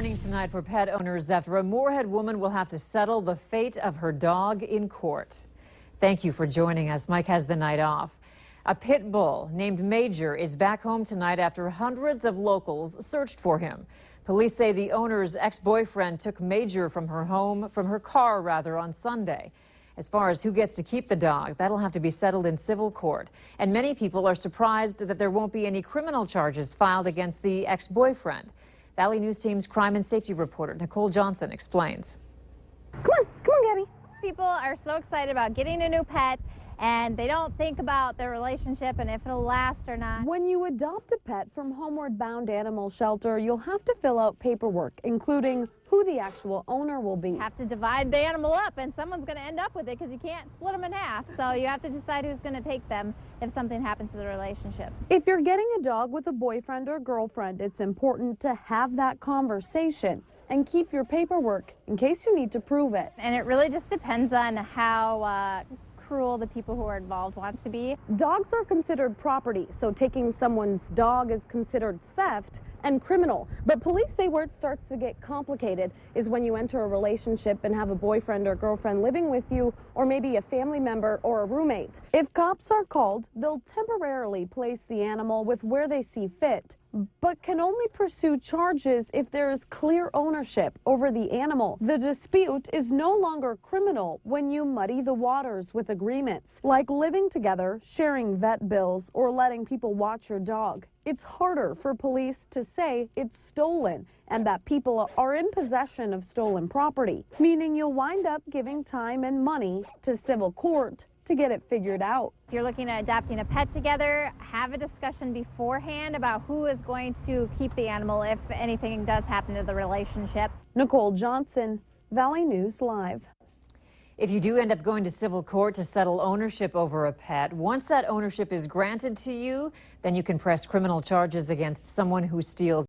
turning tonight for pet owners after a Moorhead woman will have to settle the fate of her dog in court. Thank you for joining us. Mike has the night off. A pit bull named Major is back home tonight after hundreds of locals searched for him. Police say the owner's ex-boyfriend took Major from her car on Sunday. As far as who gets to keep the dog, that'll have to be settled in civil court. And many people are surprised that there won't be any criminal charges filed against the ex-boyfriend. Valley News Team's crime and safety reporter Nicole Johnson explains. Come on, Gabby. People are so excited about getting a new pet, and they don't think about their relationship and if it'll last or not. When you adopt a pet from Homeward Bound Animal Shelter, you'll have to fill out paperwork, including who the actual owner will be. You have to divide the animal up, and someone's going to end up with it because you can't split them in half. So you have to decide who's going to take them if something happens to the relationship. If you're getting a dog with a boyfriend or girlfriend, it's important to have that conversation and keep your paperwork in case you need to prove it. And it really just depends on how cruel the people who are involved want to be. Dogs are considered property, so taking someone's dog is considered theft and criminal. But police say where it starts to get complicated is when you enter a relationship and have a boyfriend or girlfriend living with you, or maybe a family member or a roommate. If cops are called, they'll temporarily place the animal with where they see fit, but can only pursue charges if there is clear ownership over the animal. The dispute is no longer criminal when you muddy the waters with agreements, like living together, sharing vet bills, or letting people watch your dog. It's harder for police to say it's stolen and that people are in possession of stolen property, meaning you'll wind up giving time and money to civil court to get it figured out. If you're looking at adopting a pet together, have a discussion beforehand about who is going to keep the animal if anything does happen to the relationship. Nicole Johnson, Valley News Live. If you do end up going to civil court to settle ownership over a pet, once that ownership is granted to you, then you can press criminal charges against someone who steals